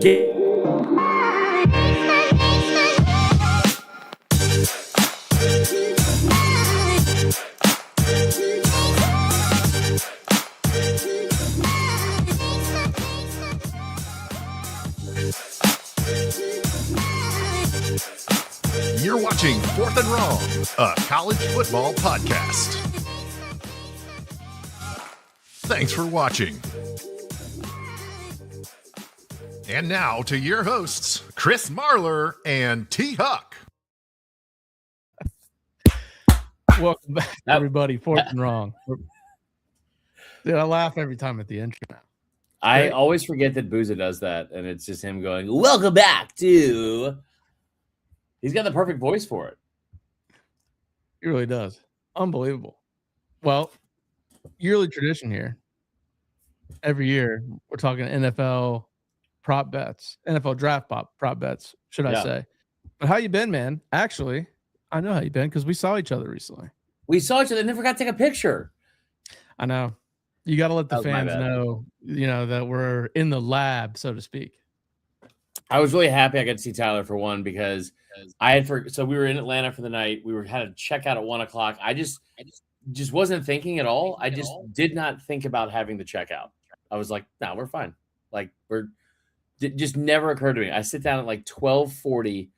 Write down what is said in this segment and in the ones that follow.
You're watching Fourth and Wrong, a college football podcast. Thanks for watching. And now to your hosts, Chris Marler and T. Huck. Welcome back, everybody. Fourth and Wrong. Dude, I laugh every time at the intro now. I always forget that Booza does that, and it's just him going, "Welcome back to." He's got the perfect voice for it. He really does. Unbelievable. Well, yearly tradition here. Every year, we're talking NFL prop bets, NFL draft prop bets, should I say. But how you been, man? Actually, I know how you been because we saw each other recently. We saw each other and then forgot to take a picture. I know. You got to let the fans know, that we're in the lab, so to speak. I was really happy I got to see Tyler for one because so we were in Atlanta for the night. We had to check out at 1:00. I just wasn't thinking at all. I just did not think about having to check out. I was like, no, we're fine. Like it just never occurred to me. I sit down at like 12:40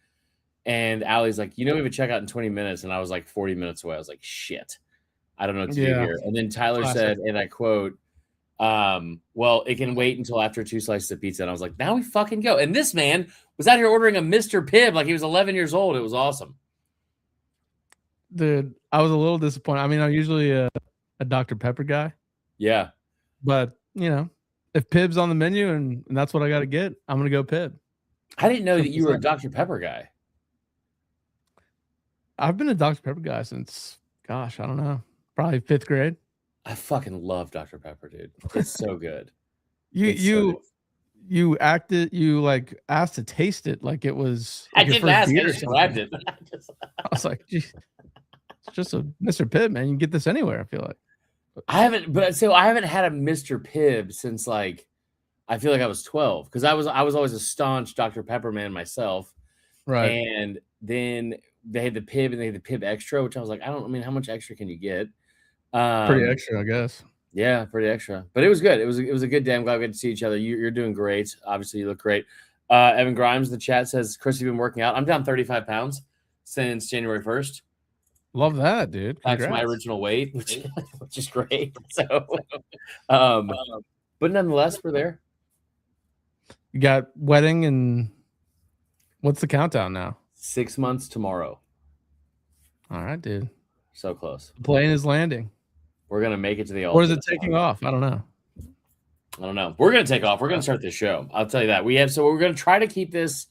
and Allie's like, we have a checkout in 20 minutes. And I was like 40 minutes away. I was like, shit, I don't know what to do here. And then Tyler said, and I quote, well, it can wait until after 2 slices of pizza. And I was like, now we fucking go. And this man was out here ordering a Mr. Pibb like he was 11 years old. It was awesome. Dude, I was a little disappointed. I mean, I'm usually a Dr. Pepper guy. Yeah. But, if Pibb's on the menu and that's what I got to get, I'm going to go Pibb. I didn't know that you were a Dr. Pepper guy. I've been a Dr. Pepper guy since, gosh, I don't know, probably 5th grade. I fucking love Dr. Pepper, dude. It's so good. You asked to taste it like it was. I didn't ask. I just grabbed it. I was like, geez, it's just a Mr. Pibb, man. You can get this anywhere. I feel like. I haven't had a Mr. Pibb since I feel like I was 12 because I was always a staunch Dr. Pepper man myself. Right. And then they had the Pibb and they had the Pibb Extra, which I was like, how much extra can you get? Pretty extra, I guess. Yeah, pretty extra. But it was good. It was a good day. I'm glad we got to see each other. You're doing great. Obviously, you look great. Evan Grimes in the chat says, Chris, you've been working out. I'm down 35 pounds since January 1st. Love that, dude. Back to my original weight, which is great. So, but nonetheless, we're there. You got wedding and what's the countdown now? 6 months tomorrow. All right, dude. So close. The plane is landing. We're going to make it to the altar. Or is it taking off? I don't know. We're going to take off. We're going to start this show. I'll tell you that. We're going to try to keep this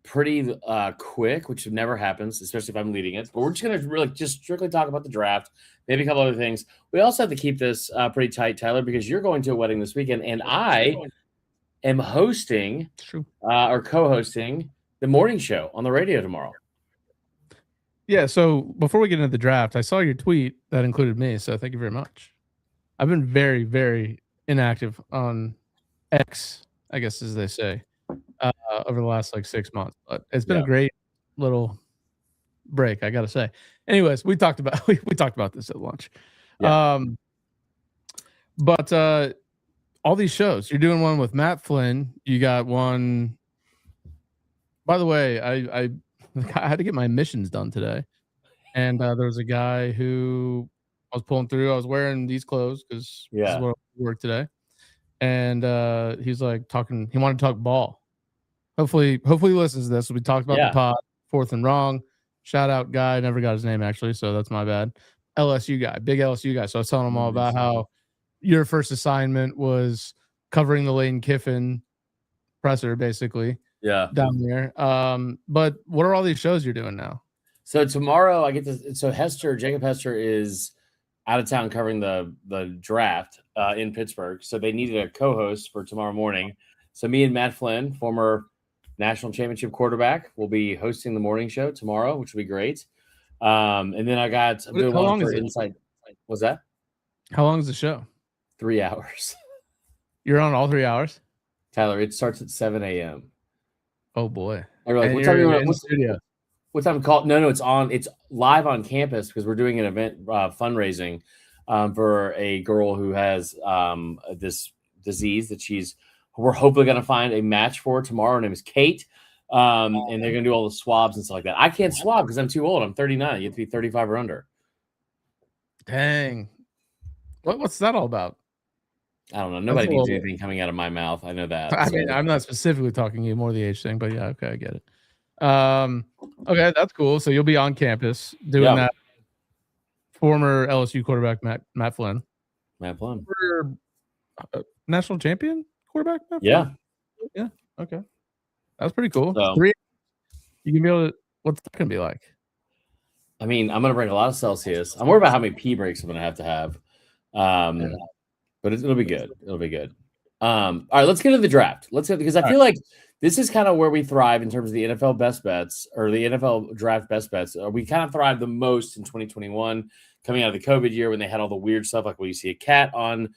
pretty quick, which never happens, especially if I'm leading it. But we're just going to really just strictly talk about the draft, maybe a couple other things. We also have to keep this pretty tight, Tyler, because you're going to a wedding this weekend, and I am hosting or co-hosting the morning show on the radio tomorrow. Yeah, so before we get into the draft, I saw your tweet that included me, so thank you very much. I've been very, very inactive on X, I guess as they say, over the last 6 months. But it's been a great little break, I got to say. Anyways, we talked about this at lunch. Yeah. But all these shows, you're doing one with Matt Flynn. You got one. By the way, I had to get my emissions done today. And there was a guy who I was pulling through. I was wearing these clothes because this is what I work today. And he's like talking. He wanted to talk ball. Hopefully he listens to this. We talked about the pod, Fourth and Wrong. Shout out guy. Never got his name, actually, so that's my bad. LSU guy, big LSU guy. So I was telling him all about how your first assignment was covering the Lane Kiffin presser, basically. Yeah. Down there. But what are all these shows you're doing now? So tomorrow I get to. So Jacob Hester is out of town covering the draft in Pittsburgh. So they needed a co-host for tomorrow morning. So me and Matt Flynn, former national championship quarterback, will be hosting the morning show tomorrow, which will be great. And then I got how long is it? Inside. What's that? How long is the show? 3 hours. You're on all 3 hours? Tyler, it starts at 7 a.m. Oh boy. They're like, And what time you're you in the studio. what time call? No, it's live on campus because we're doing an event fundraising for a girl who has this disease that we're hopefully going to find a match for tomorrow. Her name is Kate. And they're going to do all the swabs and stuff like that. I can't swab because I'm too old. I'm 39. You have to be 35 or under. Dang. What's that all about? I don't know. Nobody a needs little- anything coming out of my mouth. I know that. I So- mean, I'm not specifically talking to you, more the age thing, but yeah, okay, I get it. Okay, that's cool. So you'll be on campus doing Yeah. that. Former LSU quarterback Matt Flynn, Matt Plum. national champion quarterback. Matt Yeah. Flynn? Yeah. Okay, that's pretty cool. So- 3, you can be able to. What's that gonna be like? I mean, I'm going to bring a lot of Celsius. I'm worried about how many pee breaks I'm going to have. But it'll be good. It'll be good. All right, let's get to the draft. Because I feel like this is kind of where we thrive in terms of the NFL best bets or the NFL draft best bets. We kind of thrive the most in 2021, coming out of the COVID year when they had all the weird stuff, like when you see a cat on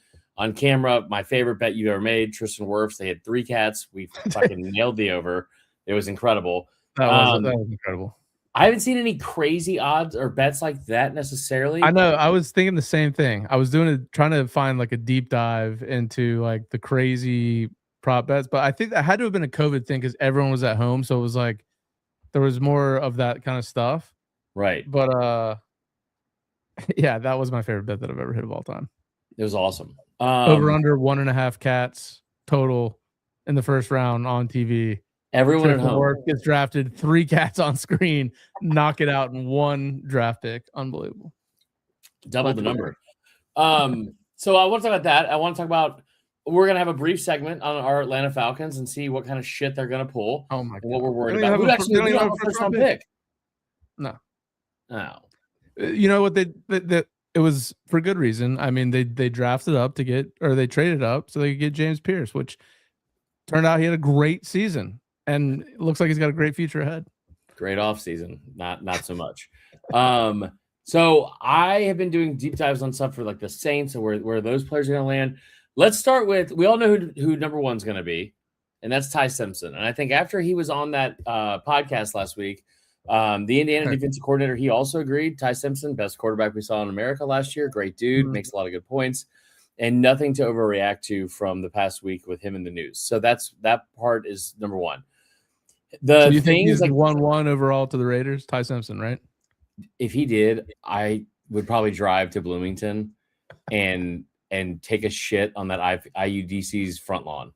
camera. My favorite bet you've ever made, Tristan Wirfs. They had 3 cats. We fucking nailed the over. It was incredible. That was incredible. I haven't seen any crazy odds or bets like that necessarily. I know. I was thinking the same thing. I was trying to find like a deep dive into like the crazy prop bets, but I think that had to have been a COVID thing because everyone was at home, so it was like there was more of that kind of stuff. Right. But yeah, that was my favorite bet that I've ever hit of all time. It was awesome. Over under 1.5 cats total in the first round on TV. Everyone at Tristan home Wirfs gets drafted, 3 cats on screen, knock it out in 1 draft pick. Unbelievable. double the number. So I want to talk about that. I want to talk about we're gonna have a brief segment on our Atlanta Falcons and see what kind of shit they're gonna pull. Oh my god. And what we're worried They don't about. even have We a- they don't don't have even a first round pick. No. No. You know what it was for good reason. I mean, they drafted up they traded up so they could get James Pierce, which turned out he had a great season and it looks like he's got a great future ahead. Great off season. Not so much. So I have been doing deep dives on stuff for like the Saints and where those players are gonna land. Let's start with we all know who number 1's gonna be, and that's Ty Simpson. And I think after he was on that podcast last week, the Indiana defensive coordinator, he also agreed. Ty Simpson, best quarterback we saw in America last year. Great dude, makes a lot of good points, and nothing to overreact to from the past week with him in the news. So that part is number 1. So you think he's like 1-1 overall to the Raiders? Ty Simpson, right? If he did, I would probably drive to Bloomington and take a shit on that IUDC's front lawn.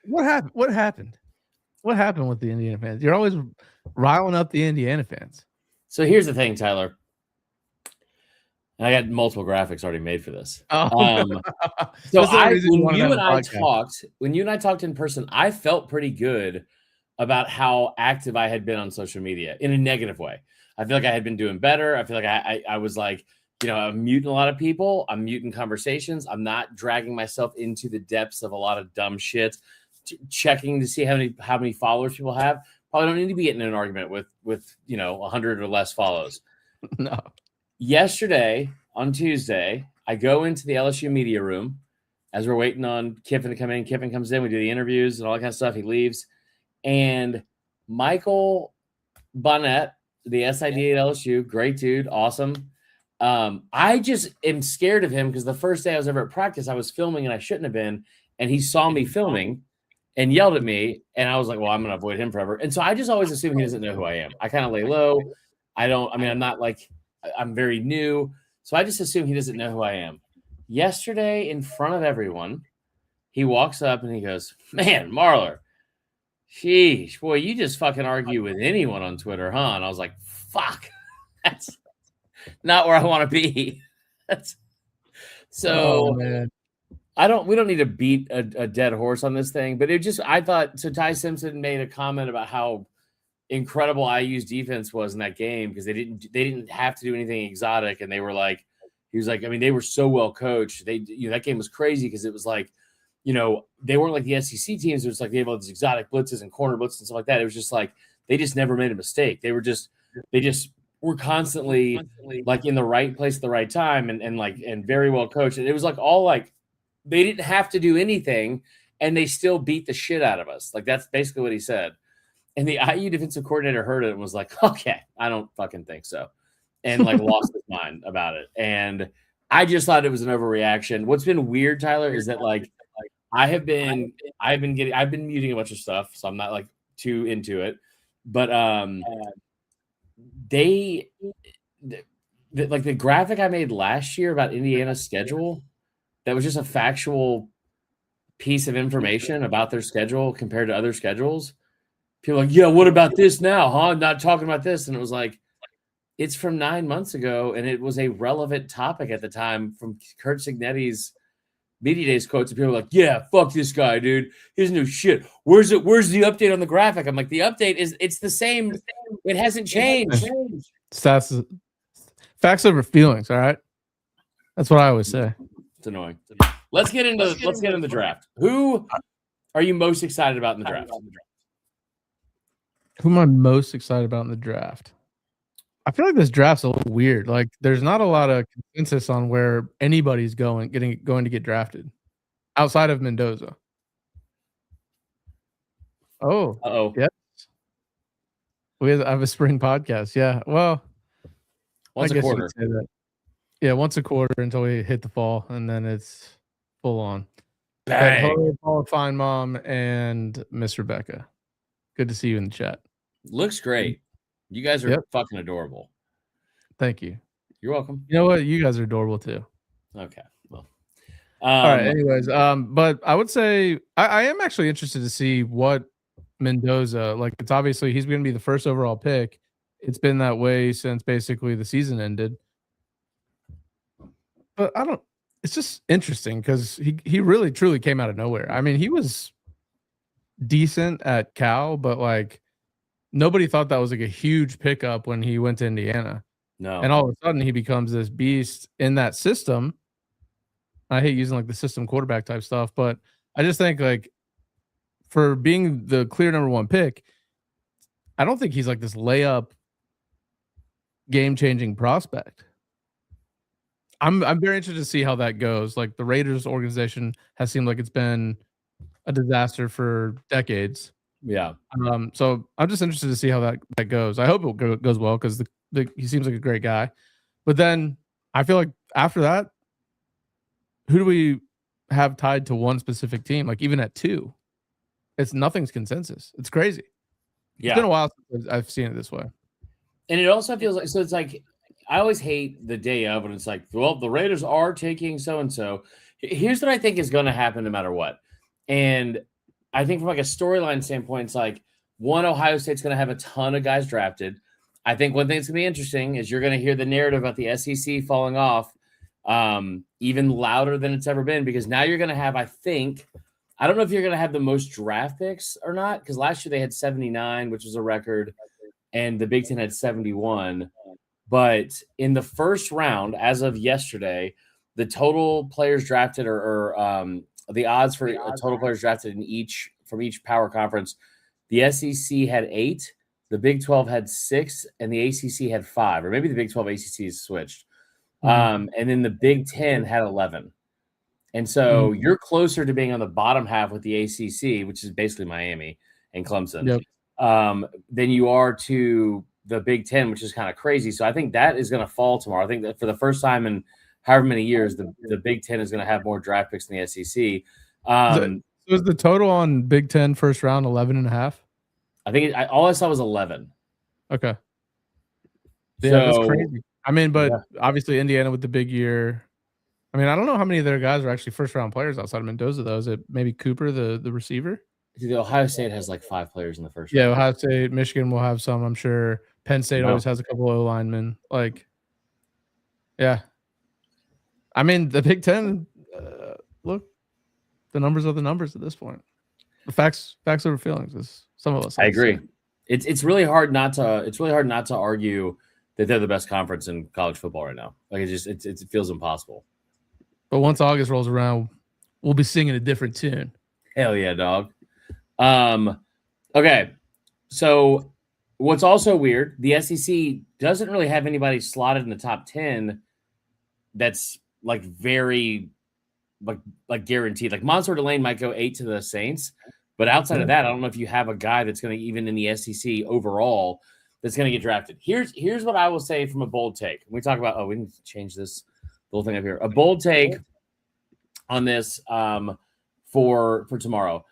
What happened? What happened with the Indiana fans? You're always riling up the Indiana fans. So here's the thing, Tyler. And I got multiple graphics already made for this. Oh, So That's the when reason you wanna you have and a I podcast. talked in person, I felt pretty good about how active I had been on social media in a negative way. I feel like I had been doing better. I feel like I was like, I'm muting a lot of people. I'm muting conversations. I'm not dragging myself into the depths of a lot of dumb shit. Checking to see how many followers people have. Probably don't need to be getting in an argument with 100 or less follows. No. Yesterday on Tuesday, I go into the LSU media room as we're waiting on Kiffin to come in. Kiffin comes in. We do the interviews and all that kind of stuff. He leaves, and Michael Bonnet, the SID at LSU, great dude, awesome. I just am scared of him because the first day I was ever at practice, I was filming and I shouldn't have been, and he saw me filming and yelled at me, and I was like, well, I'm going to avoid him forever. And so I just always assume he doesn't know who I am. I kind of lay low. I'm not like, I'm very new. So I just assume he doesn't know who I am. Yesterday, in front of everyone, he walks up and he goes, man, Marler, sheesh, boy, you just fucking argue with anyone on Twitter, huh? And I was like, fuck, that's not where I want to be. Man. We don't need to beat a dead horse on this thing, but I thought, so Ty Simpson made a comment about how incredible IU's defense was in that game because they didn't have to do anything exotic. And they were like, he was like, I mean, they were so well coached. That game was crazy because it was like, they weren't like the SEC teams. It was like they have all these exotic blitzes and corner blitzes and stuff like that. It was just like, they just never made a mistake. They just were constantly like in the right place at the right time and very well coached. And it was like all like, they didn't have to do anything. and they still beat the shit out of us. Like, that's basically what he said. And the IU defensive coordinator heard it and was like, okay, I don't fucking think so. And like lost his mind about it. And I just thought it was an overreaction. What's been weird, Tyler, is that like I've been muting a bunch of stuff, so I'm not like too into it. But like the graphic I made last year about Indiana's schedule, that was just a factual piece of information about their schedule compared to other schedules. People are like, yeah, what about this now, huh? Not talking about this. And it was like, it's from 9 months ago, and it was a relevant topic at the time from Kurt Signetti's Media Days quotes. And people were like, yeah, fuck this guy, dude. He's new shit. Where's the update on the graphic? I'm like, the update it's the same. It hasn't changed. Stats, facts over feelings. All right, that's what I always say. It's annoying. Let's get into the draft. Who are you most excited about in the draft? Who am I most excited about in the draft? I feel like this draft's a little weird. Like, there's not a lot of consensus on where anybody's going to get drafted outside of Mendoza. Oh, yes. I have a spring podcast. Yeah. Well, once a quarter. Yeah, once a quarter until we hit the fall, and then it's full on. Bang. Hello, Paul, Fine Mom, and Miss Rebecca. Good to see you in the chat. Looks great. You guys are fucking adorable. Thank you. You're welcome. You know what? You guys are adorable too. Okay. Well. All right. Anyways, but I would say I am actually interested to see what Mendoza, like, it's obviously he's going to be the first overall pick. It's been that way since basically the season ended. But it's just interesting because he really truly came out of nowhere. I mean, he was decent at Cal, but like nobody thought that was like a huge pickup when he went to Indiana. No. And all of a sudden he becomes this beast in that system. I hate using like the system quarterback type stuff, but I just think like for being the clear number one pick, I don't think he's like this layup game-changing prospect. I'm very interested to see how that goes. Like, the Raiders organization has seemed like it's been a disaster for decades. Yeah. So I'm just interested to see how that goes. I hope it goes well because he seems like a great guy. But then I feel like after that, who do we have tied to one specific team? Like, even at 2, nothing's consensus. It's crazy. Yeah. It's been a while since I've seen it this way. And it also feels like, so it's like, I always hate the day of when it's like, well, the Raiders are taking so-and-so. Here's what I think is going to happen no matter what. And I think from like a storyline standpoint, it's like, one, Ohio State's going to have a ton of guys drafted. I think one thing that's going to be interesting is you're going to hear the narrative about the SEC falling off even louder than it's ever been, because now you're going to have, I don't know if you're going to have the most draft picks or not, because last year they had 79, which was a record, and the Big Ten had 71. But in the first round, as of yesterday, the total players drafted or the odds for total players drafted from each power conference, the SEC had 8, the Big 12 had 6, and the ACC had 5, or maybe the Big 12 ACC is switched. And then the Big 10 had 11. And so you're closer to being on the bottom half with the ACC, which is basically Miami and Clemson, than you are to the Big 10, which is kind of crazy. So I think that is going to fall tomorrow. I think that for the first time in however many years, the Big 10 is going to have more draft picks than the SEC. So is the total on Big 10 first round 11.5? I think all I saw was 11. Okay. Yeah, that's crazy. I mean, but obviously Indiana with the big year. I mean, I don't know how many of their guys are actually first round players outside of Mendoza, though. Is it maybe Cooper, the receiver? The Ohio State has like 5 players in the first round. Yeah, Ohio State, Michigan will have some, I'm sure. Penn State always has a couple of linemen. Like, yeah. I mean, the Big Ten, look, the numbers are the numbers at this point. The facts over feelings, as some of us. I agree. It's really hard not to argue that they're the best conference in college football right now. Like, it feels impossible. But once August rolls around, we'll be singing a different tune. Hell yeah, dog. Okay. So what's also weird, the SEC doesn't really have anybody slotted in the top 10 that's like very like guaranteed. Like Monsoor Delane might go 8 to the Saints, but outside of that, I don't know if you have a guy that's going to, even in the SEC overall, that's going to get drafted. Here's what I will say from a bold take. We talk about, we need to change this little thing up here. A bold take on this for tomorrow.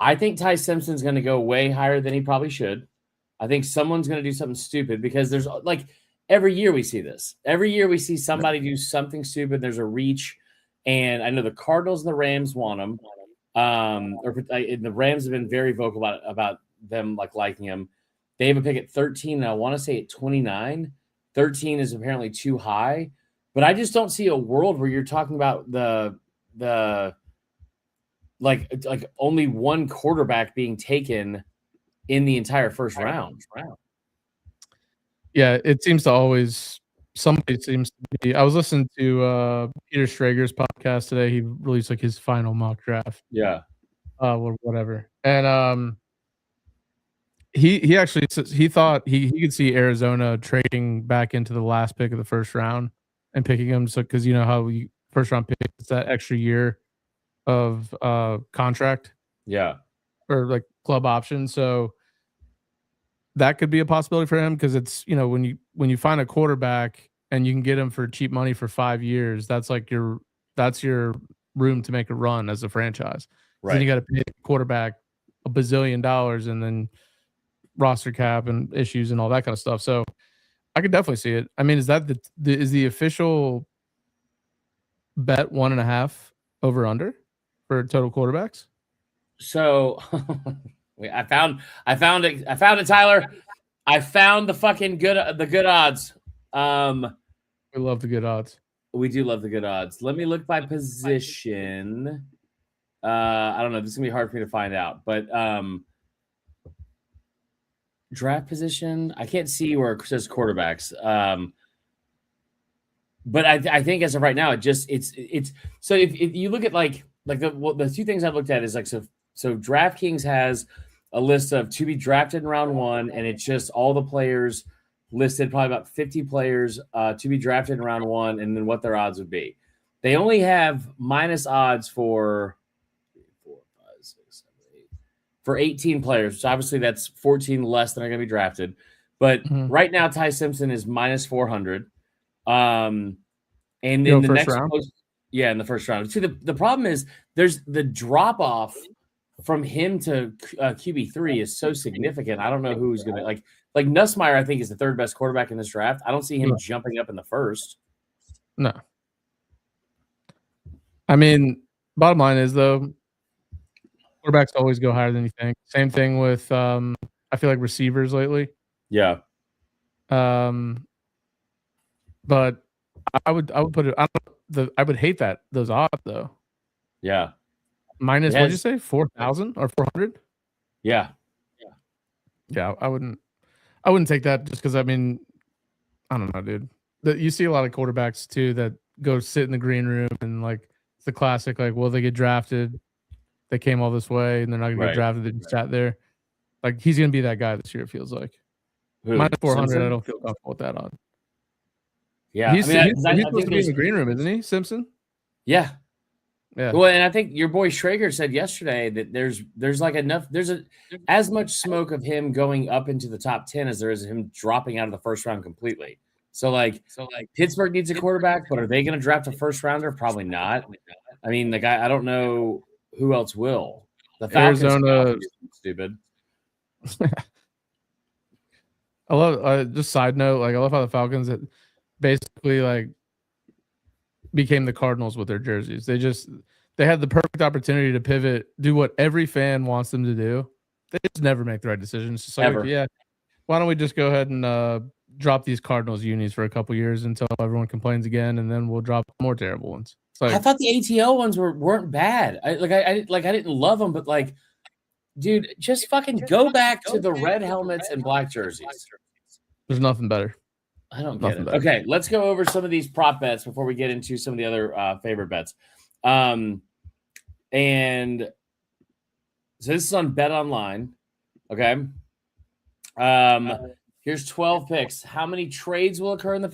I think Ty Simpson's going to go way higher than he probably should. I think someone's going to do something stupid because there's like every year we see this. Every year we see somebody do something stupid. There's a reach, and I know the Cardinals and the Rams want him. The Rams have been very vocal about them liking him. They have a pick at 13, and I want to say at 29. 13 is apparently too high, but I just don't see a world where you're talking about the like only one quarterback being taken in the entire first round. Yeah, it seems to always somebody seems to be. I was listening to Peter Schrager's podcast today. He released his final mock draft. Yeah. Or whatever. And he actually he thought he could see Arizona trading back into the last pick of the first round and picking him. So because you know how first round pick is that extra year of contract. Yeah. Or club option. So that could be a possibility for him because it's, when you find a quarterback and you can get him for cheap money for 5 years, that's your room to make a run as a franchise. Right. Then you got to pay the quarterback $1 bazillion and then roster cap and issues and all that kind of stuff. So I could definitely see it. I mean, is that is the official bet 1.5 over under for total quarterbacks? So I found it, Tyler. I found the fucking good odds. We love the good odds. We do love the good odds. Let me look by position. I don't know. This is gonna be hard for me to find out, but draft position. I can't see where it says quarterbacks. But I think as of right now, it's so if you look at the two things I've looked at is so DraftKings has a list of to be drafted in round 1, and it's just all the players listed, probably about 50 players to be drafted in round 1, and then what their odds would be. They only have minus odds for 18 players, so obviously that's 14 less than are going to be drafted. But right now, Ty Simpson is minus 400. And in the next round? In the first round. See, the problem is there's the drop off from him to QB3 is so significant. I don't know who's going to like Nussmeier. I think is the third best quarterback in this draft. I don't see him jumping up in the first. No. I mean, bottom line is though, quarterbacks always go higher than you think. Same thing with I feel like receivers lately. Yeah. But I would put it. I would hate those odds though. Yeah. Minus, what'd you say? 4,000 or 400? Yeah. Yeah. I wouldn't take that just because I mean, I don't know, dude. You see a lot of quarterbacks too that go sit in the green room and it's the classic well they get drafted, they came all this way and they're not gonna get drafted. They just sat there. He's gonna be that guy this year. It feels like minus 400. Simpson? I don't feel comfortable with that odd. Yeah, he's supposed to be in the green room, isn't he, Simpson? Yeah. Yeah. Well, and I think your boy Schrager said yesterday that there's as much smoke of him going up into the top 10 as there is him dropping out of the first round completely. So Pittsburgh needs a quarterback, but are they going to draft a first rounder? Probably not. I mean, I don't know who else will. The Falcons Arizona stupid. I love just side note, I love how the Falcons basically became the Cardinals with their jerseys. They had the perfect opportunity to pivot, do what every fan wants them to do. They just never make the right decisions. It's why don't we just go ahead and drop these Cardinals unis for a couple years until everyone complains again, and then we'll drop more terrible ones. I thought the ATL ones weren't bad. I didn't love them, but dude, just fucking go back to the red helmets and black jerseys. There's nothing better. I don't get it. Okay, let's go over some of these prop bets before we get into some of the other favorite bets. And so this is on Bet Online. Okay. Here's 12 picks. How many trades will occur in the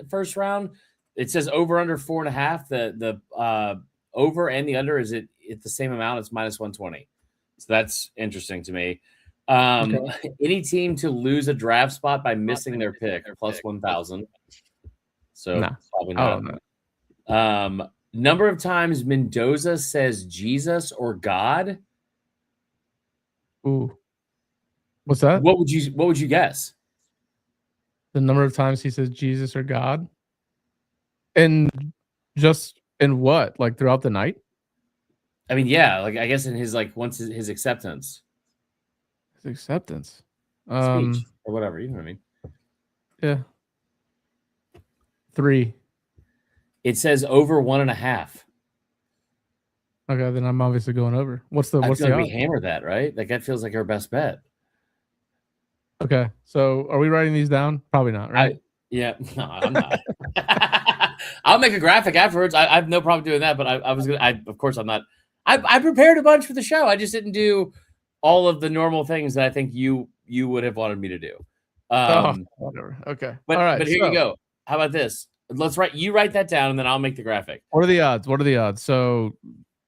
first round? It says over under 4.5. The over and the under, is it the same amount? It's minus 120. So that's interesting to me. Any team to lose a draft spot by missing their pick, plus 1,000. So probably not. Number of times Mendoza says Jesus or God. Ooh. What's that? What would you guess? The number of times he says Jesus or God? And just in what? Like throughout the night? I mean, yeah, like I guess in his once his acceptance. His acceptance. Speech or whatever, you know what I mean? Yeah. 3. It says over 1.5. Okay, then I'm obviously going over. What's the I feel like we hammer that, right? Like that feels like our best bet. Okay, so are we writing these down? Probably not, right? No, I'm not. I'll make a graphic afterwards. I have no problem doing that, but of course I'm not. I prepared a bunch for the show. I just didn't do all of the normal things that I think you would have wanted me to do. Whatever. Okay. But all right. But here you go. How about this? You write that down and then I'll make the graphic. What are the odds? So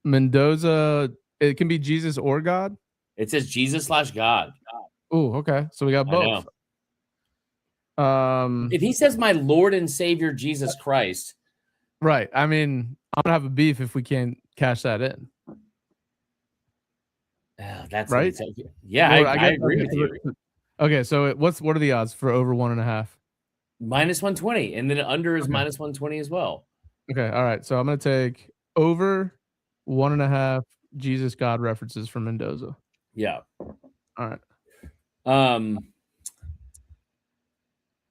Mendoza, it can be Jesus or God. It says Jesus/God. Oh, okay. So we got both. If he says my Lord and Savior Jesus Christ, right? I mean, I'm gonna have a beef if we can't cash that in. That's right. Yeah, I agree with you. Okay, so what are the odds for over 1.5? Minus 120, and then under is minus 120 as well. Okay, all right. So I'm gonna take over 1.5 Jesus God references from Mendoza. Yeah. All right.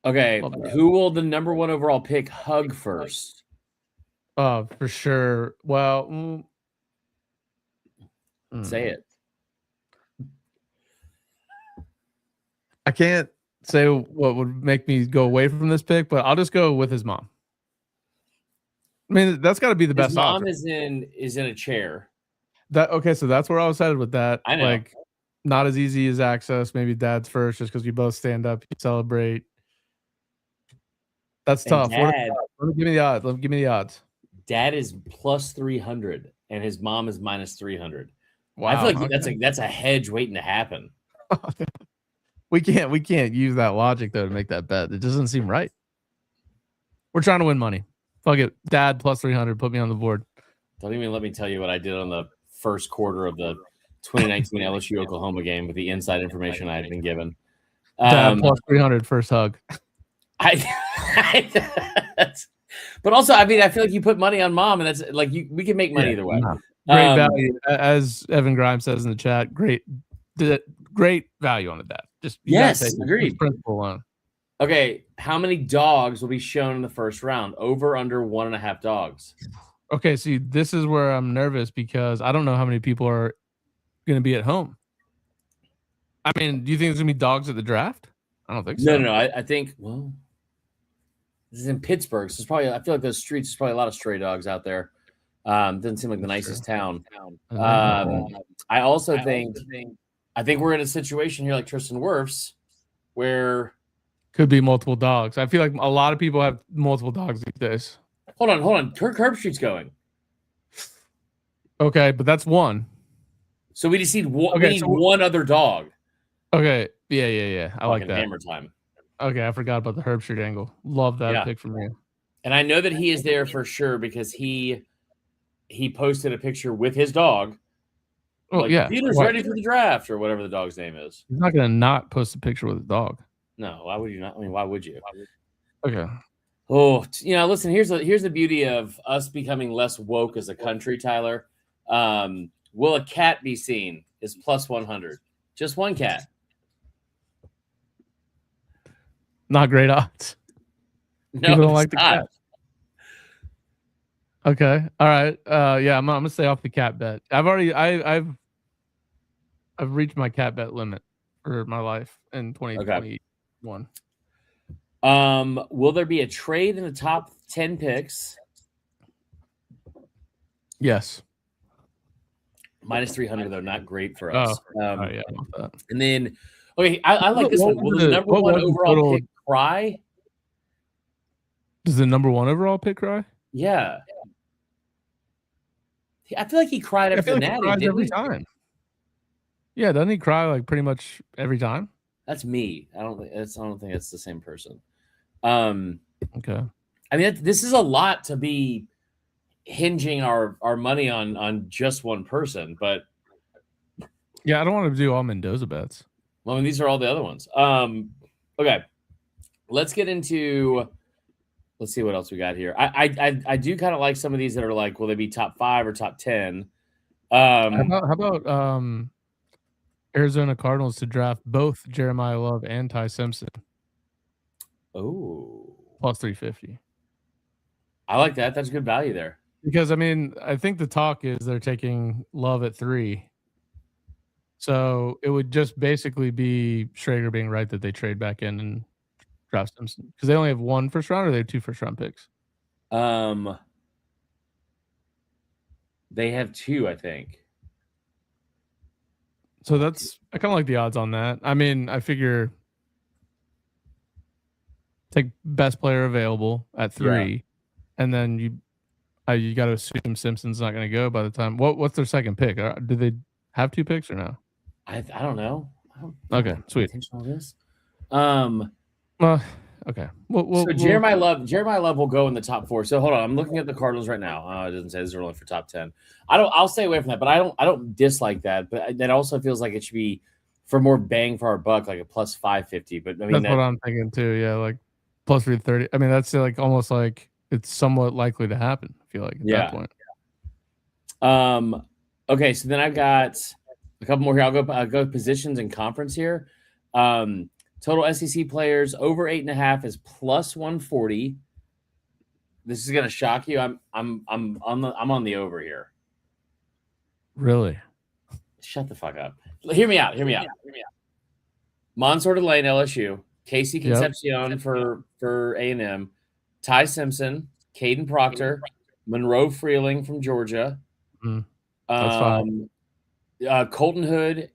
Okay. Who will the number 1 overall pick hug first? Oh, for sure. Well, say it. I can't say what would make me go away from this pick, but I'll just go with his mom. I mean, that's got to be the best option. His mom is in a chair. So that's where I was headed with that. I know. Like, not as easy as access. Maybe dad's first, just because we both stand up, you celebrate. That's tough. Let me give me the odds. Dad is plus 300, and his mom is minus 300. Wow, I feel like that's a hedge waiting to happen. We can't use that logic though to make that bet. It doesn't seem right. We're trying to win money. Fuck it. Dad plus 300. Put me on the board. Don't even let me tell you what I did on the first quarter of the 2019 LSU Oklahoma game with the inside information I had been given. Dad plus 300 first hug. But also, I mean, I feel like you put money on mom, and that's like we can make money either way. Great value, as Evan Grimes says in the chat. Great value on the dad. Just agreed. Principle on. Okay, how many dogs will be shown in the first round? Over under 1.5 dogs. Okay, see, this is where I'm nervous because I don't know how many people are going to be at home. I mean, do you think there's going to be dogs at the draft? I don't think so. No. I think, well, this is in Pittsburgh. So it's probably, I feel like those streets, there's probably a lot of stray dogs out there. Doesn't seem like the nicest town. I also think we're in a situation here like Tristan Wirfs where could be multiple dogs. I feel like a lot of people have multiple dogs these days. Hold on. Kirk Herbstreit's going. Okay, but that's one. So we just need one. Okay, we need one other dog. Okay. Yeah. I like that. Hammer time. Okay, I forgot about the Herbstreit angle. Love that pick from you. And I know that he is there for sure because he posted a picture with his dog. Oh, yeah. Peter's ready for the draft or whatever the dog's name is. He's not going to not post a picture with a dog. No, why would you not? I mean, why would you? Okay. Oh, listen, here's the beauty of us becoming less woke as a country, Tyler. Will a cat be seen is plus 100. Just one cat. Not great odds. No, people don't like the cat. Okay. All right. Yeah, I'm gonna stay off the cat bet. I've reached my cat bet limit for my life in 2021. Will there be a trade in the top 10 picks? Yes. Minus 300 though, not great for us. Yeah. And then, okay, I like this one. Will the number 1 overall pick cry? Does the number 1 overall pick cry? Yeah. I feel like he cried I after feel the like he Natty, cries didn't every he? time. Yeah, doesn't he cry like pretty much every time? That's me. I don't think it's the same person. Um, Okay. I mean, this is a lot to be hinging our money on just one person, but Yeah, I don't want to do all Mendoza bets. well, I mean, these are all the other ones. Okay, let's get into. Let's see what else we got here. I do kind of like some of these that are like, will they be top 5 or top 10? How about Arizona Cardinals to draft both Jeremiah Love and Ty Simpson Oh, plus 350? I like that. That's good value there. Because I mean, I think the talk is they're taking Love at 3. So it would just basically be Schrager being right that they trade back in and draft Simpson because they only have 1 first round or they have 2 first round picks. They have 2, I think. So that's I kind of like the odds on that. I mean, I figure take best player available at 3, and then you got to assume Simpson's not going to go by the time. What's their second pick? Do they have 2 picks or no? I don't know. Okay, sweet. Attention on this. Okay. So Jeremiah Love will go in the top 4. So hold on, I'm looking at the Cardinals right now. It doesn't say these are only for top 10. I'll stay away from that, but I don't dislike that. But that also feels like it should be for more bang for our buck, like a plus 550. But I mean, that's what I'm thinking too. Yeah, like plus 330. I mean, that's like almost like it's somewhat likely to happen. I feel like at that point. Okay, so then I've got a couple more here. I'll go positions and conference here. Total SEC players over 8.5 is plus 140. This is gonna shock you. I'm on the over here. Really? Shut the fuck up. Hear me out. Mansour Delane, LSU. Casey Concepcion for A&M. Ty Simpson, Caden Proctor, Monroe Freeling from Georgia. That's fine. Colton Hood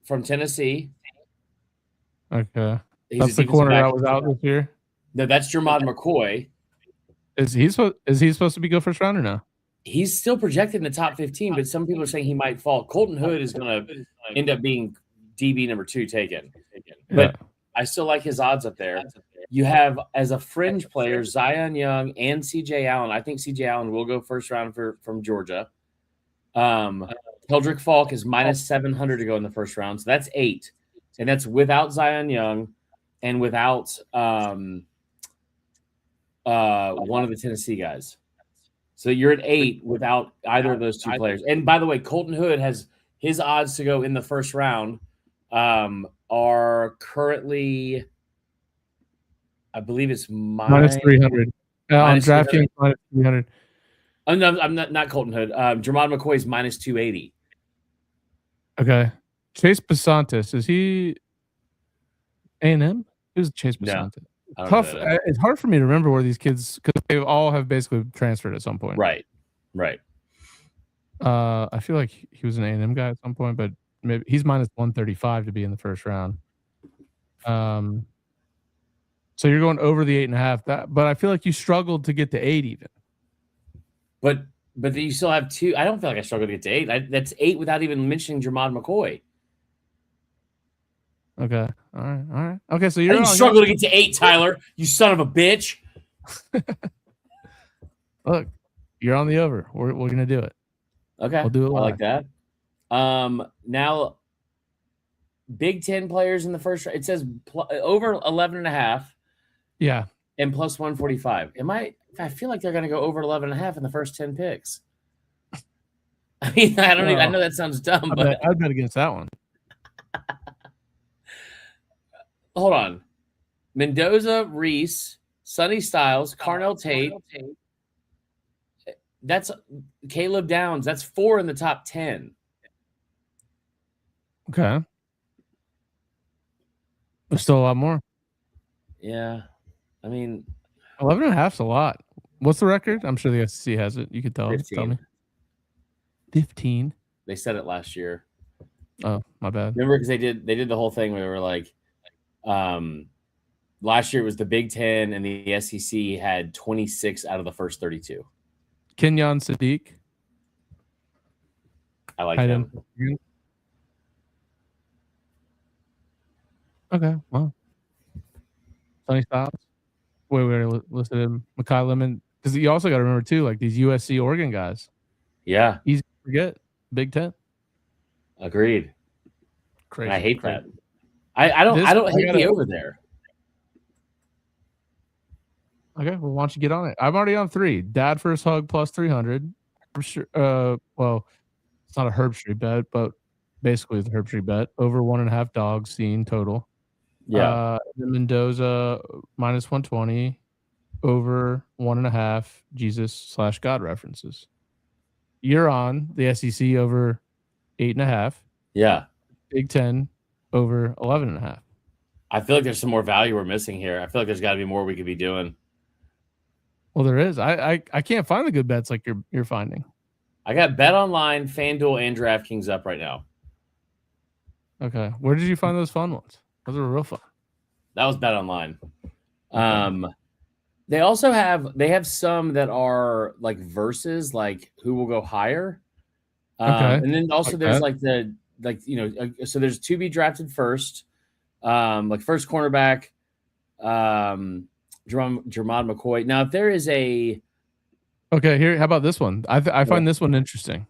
from Tennessee. Okay. That's the corner that was out this year? No, that's Jermod McCoy. Is he supposed to be go first round or no? He's still projected in the top 15, but some people are saying he might fall. Colton Hood is going to end up being DB number 2 taken. But I still like his odds up there. You have, as a fringe player, Zion Young and CJ Allen. I think CJ Allen will go first round from Georgia. Keldrick Falk is minus 700 to go in the first round. So that's 8. And that's without Zion Young and without one of the Tennessee guys. So you're at 8 without either of those 2 players. And by the way, Colton Hood has his odds to go in the first round are currently, I believe it's minus 300. On DraftKings, minus 300. I'm not Colton Hood. Jermod McCoy is minus 280. Okay. Chase Basantis, is he A&M? Who's Chase Basantis? No, tough. It's hard for me to remember where these kids, because they all have basically transferred at some point. Right. I feel like he was an A&M guy at some point, but maybe he's minus 135 to be in the first round. So you're going over the 8.5. But I feel like you struggled to get to 8 even. But you still have 2. I don't feel like I struggled to get to 8. That's 8 without even mentioning Jermod McCoy. Okay. All right. Okay, so you're struggle to get to 8, Tyler. You son of a bitch. Look, you're on the over. We're gonna do it. Okay, we'll do it live. I like that. Now, Big Ten players in the first round. It says over 11.5. Yeah, and plus 145. I feel like they're gonna go over 11.5 in the first 10 picks. I mean, I know that sounds dumb, but I'd bet against that one. Hold on. Mendoza, Reese, Sonny Styles, Carnell Tate. That's Caleb Downs. That's 4 in the top 10. Okay. There's still a lot more. Yeah. I mean, 11.5's a lot. What's the record? I'm sure the SEC has it. You could tell me. 15. They said it last year. Oh, my bad. Remember, because they did the whole thing where they were like, last year it was the Big Ten and the SEC had 26 out of the first 32. Kenyon Sadiq. I like Tight him. end. Okay, well, Sonny Styles. Wait, we already listed him. Mekhi Lemon. Because you also got to remember too, like these USC Oregon guys. Yeah, Easy to forget. Big Ten. agreed. Crazy. And I hate crazy. that. I don't hate the gotta, over there. Okay, well, why don't you get on it? I'm already on 3. Dad first hug plus 300. Well, it's not a Herb Street bet, but basically it's a Herb Street bet. Over 1.5 dogs seen total. Yeah. Mendoza minus 120. Over 1.5 Jesus/God references. You're on the SEC over 8.5. Yeah. Big Ten over 11.5. I feel like there's some more value we're missing here. I feel like there's got to be more we could be doing. Well, there is. I can't find the good bets like you're finding. I got Bet Online, FanDuel, and DraftKings up right now. Okay, where did you find those fun ones? Those were real fun. That was Bet Online. They also have some that are like versus, like who will go higher. Okay, and then also like there's that. so there's to be drafted first, like first cornerback, Jermod McCoy. Now, if there is a Okay, here, how about this one? I find this one interesting.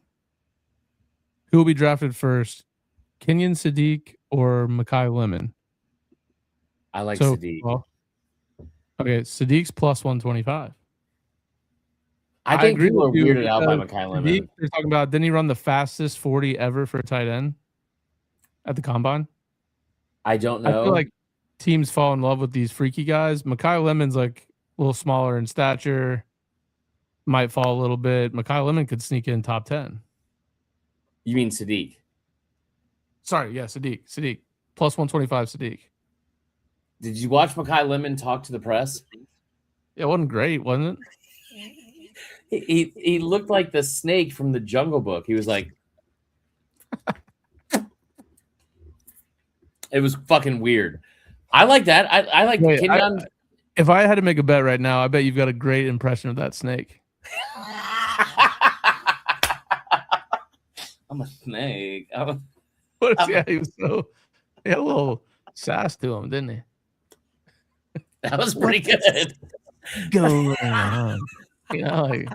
Who will be drafted first, Kenyon Sadiq or Mekhi Lemon? I like Sadiq. Well, okay, Sadiq's plus 125. I think agree people are with you weirded out by because Mekhi Lemon. Sadiq, they're talking about, didn't he run the fastest 40 ever for a tight end at the combine? I don't I know. feel like teams fall in love with these freaky guys. Mekhi Lemon's like a little smaller in stature, might fall a little bit. Mekhi Lemon could sneak in top 10. You mean Sadiq? Sorry, yeah, Sadiq. Plus 125 Sadiq. Did you watch Mekhi Lemon talk to the press? It wasn't great, wasn't it? He looked like the snake from the Jungle Book. He was like, it was fucking weird. I like that. I like Kenyon. If I had to make a bet right now, I bet you've got a great impression of that snake. I'm a snake. He was he had a little sass to him, didn't he? That was pretty good. Going on. Like,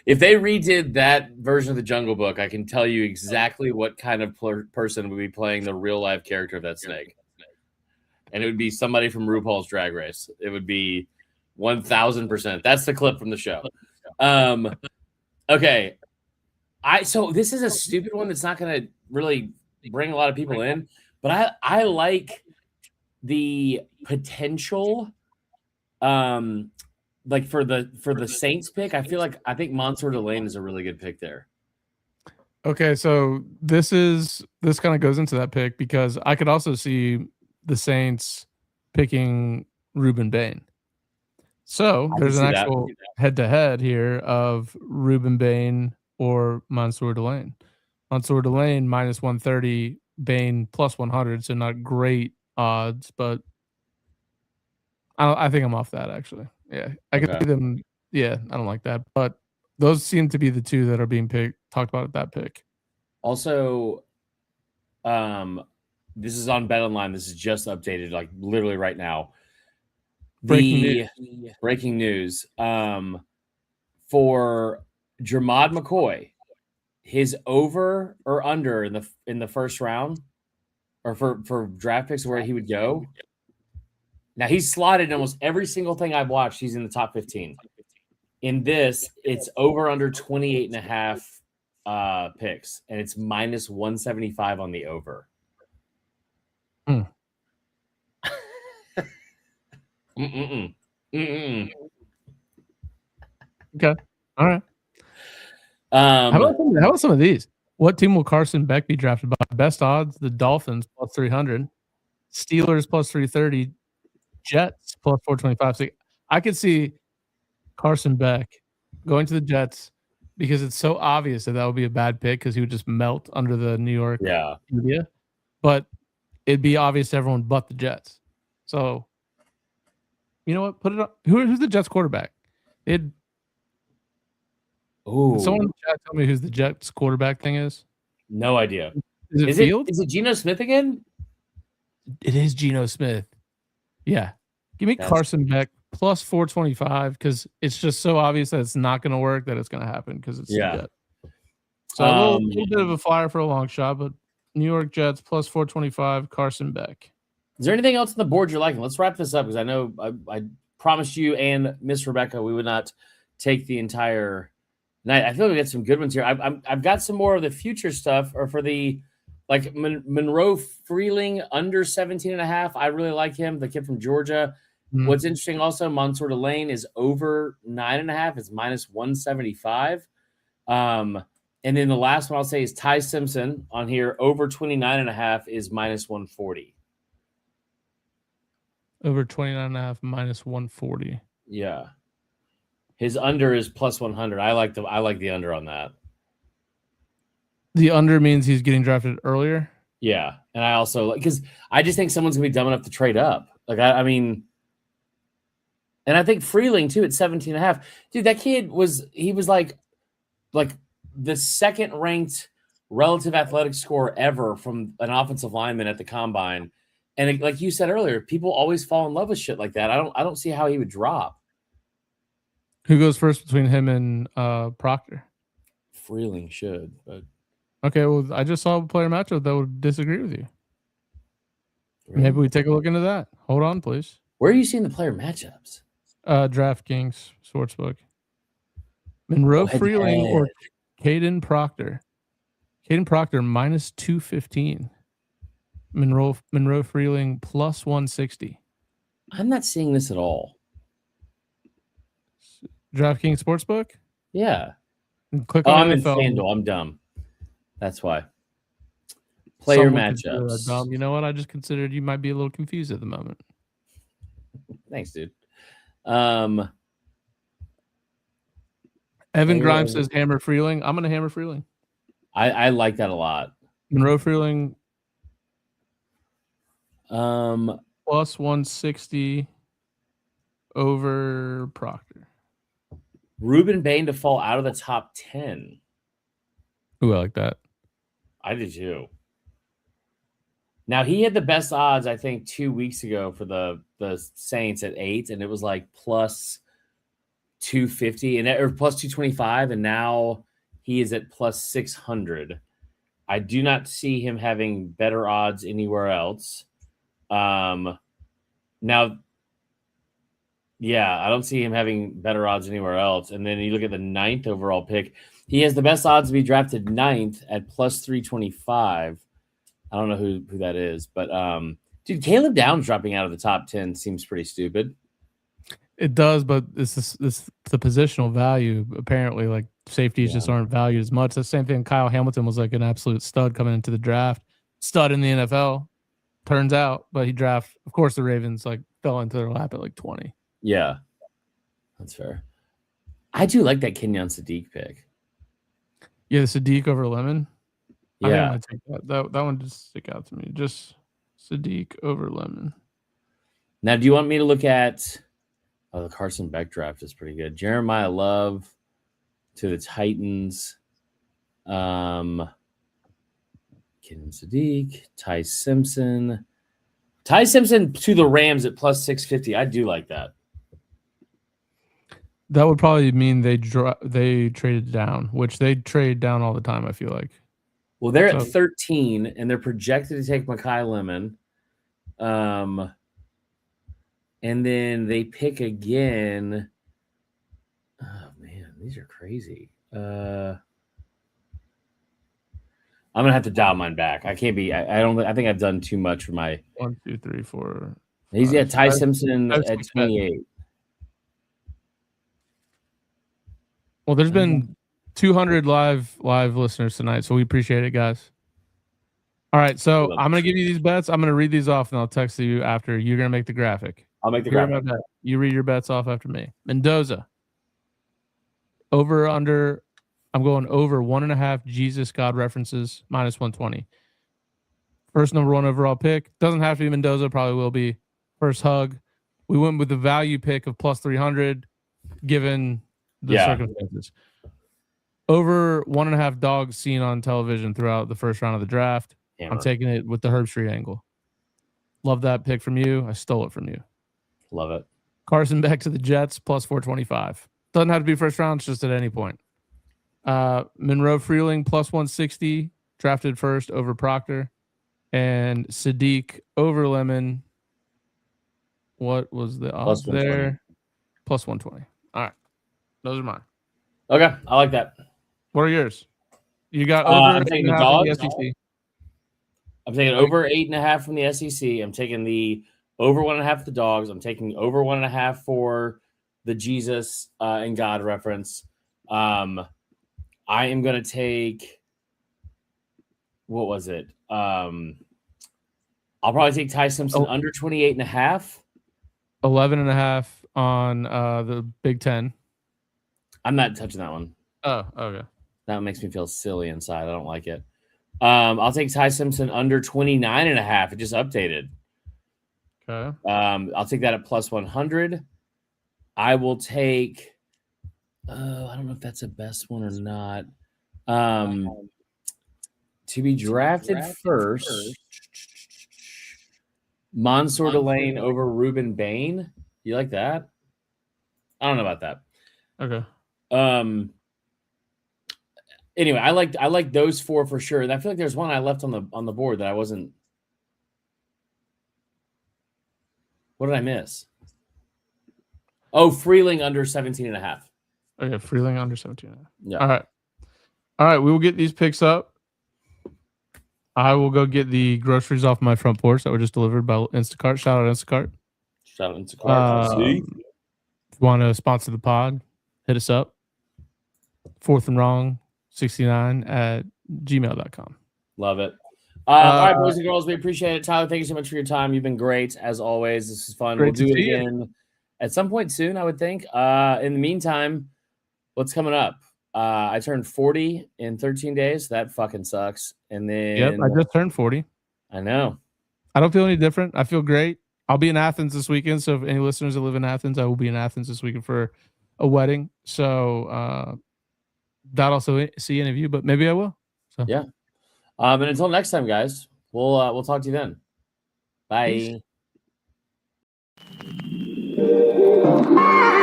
if they redid that version of the Jungle Book, I can tell you exactly what kind of person would be playing the real life character of that snake. And it would be somebody from RuPaul's Drag Race. It would be 1,000%. That's the clip from the show. Okay. So this is a stupid one that's not going to really bring a lot of people in, but I like the potential, like for the Saints pick. I think Mansour Delane is a really good pick there. Okay, so this kind of goes into that pick because I could also see the Saints picking Ruben Bain. So there's an actual head-to-head here of Ruben Bain or Mansour Delane. Mansour Delane minus 130, Bain plus 100, so not great odds, but I think I'm off that actually. Yeah, I could see them. Yeah, I don't like that, but those seem to be the two that are being talked about at that pick. Also, this is on Bet Online. This is just updated, like literally right now. Breaking news. For Jermod McCoy, his over or under in the first round, or for draft picks where he would go. Now he's slotted in almost every single thing I've watched. He's in the top 15. In this, it's over under 28.5 picks, and it's minus 175 on the over. Okay. All right. How about some of these? What team will Carson Beck be drafted by? Best odds: the Dolphins plus 300, Steelers plus 330, Jets plus 425. So I could see Carson Beck going to the Jets because it's so obvious that would be a bad pick because he would just melt under the New York media. But it'd be obvious to everyone but the Jets. So you know what? Put it up. Who's the Jets quarterback? Oh, Someone in the chat tell me who's the Jets quarterback thing is. no idea. Is it Is Field? it Geno Smith again? It is Geno Smith. Yeah. Give me That's- Carson Beck plus 425 because it's just so obvious that it's not going to work that it's going to happen because it's the Jets. So a little bit of a flyer for a long shot, but New York Jets plus 425, Carson Beck. Is there anything else on the board you're liking? Let's wrap this up because I know I promised you and Miss Rebecca we would not take the entire night. I feel like we got some good ones here. I've got some more of the future stuff or for the like Monroe Freeling under 17.5. I really like him, the kid from Georgia. Mm. What's interesting also, Mansour Delane is over 9.5. It's minus 175. And then the last one I'll say is Ty Simpson on here. Over 29.5 is minus 140. Over 29.5 minus 140. Yeah. His under is plus 100. I like the under on that. The under means he's getting drafted earlier. Yeah. And I also because I just think someone's gonna be dumb enough to trade up. Like I mean, and I think Freeling too at 17.5. Dude, that kid was like the second ranked relative athletic score ever from an offensive lineman at the combine. And like you said earlier, people always fall in love with shit like that. I don't see how he would drop. Who goes first between him and Proctor? Freeling should, but okay. Well, I just saw a player matchup that would disagree with you. Really? Maybe we take a look into that. Hold on, please. Where are you seeing the player matchups? DraftKings Sportsbook. Monroe Freeling or Caden Proctor. Caden Proctor minus 215. Monroe Freeling plus 160. I'm not seeing this at all. DraftKings Sportsbook? Yeah. And click on I'm in NFL. FanDuel. I'm dumb. That's why. Player matchups. Dumb. You know what? I just considered you might be a little confused at the moment. Thanks, dude. Evan Grimes says hammer Freeling. I'm going to hammer Freeling. I like that a lot. Monroe Freeling plus 160 over Proctor. Ruben Bain to fall out of the top 10. Ooh, I like that. I did too. Now he had the best odds, I think, 2 weeks ago for the Saints at 8, and it was like plus 250 or plus 225, and now he is at plus 600. I do not see him having better odds anywhere else. Now, yeah, I don't see him having better odds anywhere else. And then you look at the 9th overall pick. He has the best odds to be drafted 9th at plus 325. I don't know who that is, but dude, Caleb Downs dropping out of the top 10 seems pretty stupid. It does, but this the positional value. Apparently, like safeties just aren't valued as much. The same thing. Kyle Hamilton was like an absolute stud coming into the draft, stud in the NFL. Turns out, but he draft. Of course, the Ravens like fell into their lap at like 20. Yeah, that's fair. I do like that Kenyon Sadiq pick. Yeah, the Sadiq over Lemon. Yeah, I think that one just stick out to me. Just Sadiq over Lemon. Now, do you want me to look at? Oh, the Carson Beck draft is pretty good. Jeremiah Love to the Titans. Kenyon Sadiq, Ty Simpson. Ty Simpson to the Rams at plus 650. I do like that. That would probably mean they traded down, which they trade down all the time, I feel like. Well, they're at 13, and they're projected to take Mekhi Lemon. And then they pick again. Oh, man, these are crazy. I'm going to have to dial mine back. I can't be. I think I've done too much for my 1, 2, 3, 4. He's got Ty Simpson at 28. Well, there's been 200 live listeners tonight, so we appreciate it, guys. All right, so I'm going to give you these bets. I'm going to read these off, and I'll text you after. You're going to make the graphic. I'll make the graphic. You read your bets off after me. Mendoza. Over, under. I'm going over 1.5 Jesus God references, minus 120. First number 1 overall pick. Doesn't have to be Mendoza. Probably will be. First hug. We went with the value pick of plus 300, given the circumstances. Over 1.5 dogs seen on television throughout the first round of the draft. Hammer. I'm taking it with the Herb Street angle. Love that pick from you. I stole it from you. Love it. Carson Beck to the Jets plus 425. Doesn't have to be first round, it's just at any point. Monroe Freeling plus 160, drafted first over Proctor. And Sadiq over Lemon. What was the odds there? Plus 120. All right. Those are mine. Okay. I like that. What are yours? You got I'm over taking the 8.5 dogs. from the SEC. I'm taking over 8.5 from the SEC. I'm taking the over 1.5 for the dogs. I'm taking over 1.5 for the Jesus and God reference. I am going to take, what was it? I'll probably take Ty Simpson under 28.5. 11.5 on the Big Ten. I'm not touching that one. Oh, okay. That makes me feel silly inside. I don't like it. I'll take Ty Simpson under 29.5. It just updated. Okay. I'll take that at plus 100. I will take. I don't know if that's the best one or not. To be drafted first, Mansour Delane over Ruben Bain. You like that? I don't know about that. Okay. Anyway, I like those four for sure. And I feel like there's one I left on the board that I wasn't. What did I miss? Oh, Freeling under 17.5. Okay, Freeling under 17.5. Yeah. All right. We will get these picks up. I will go get the groceries off my front porch that were just delivered by Instacart. Shout out Instacart. Shout out Instacart. If you want to sponsor the pod, hit us up. Fourth and Wrong 69 at gmail.com. Love it. All right, boys and girls, we appreciate it. Tyler, thank you so much for your time. You've been great, as always. This is fun. We'll do it again at some point soon, I would think. In the meantime, what's coming up? I turned 40 in 13 days. That fucking sucks. And then... Yep, I just turned 40. I know. I don't feel any different. I feel great. I'll be in Athens this weekend. So if any listeners that live in Athens, I will be in Athens this weekend for a wedding. So not also see any of you, but maybe I will. So yeah. And until next time, guys, we'll talk to you then. Bye. Peace.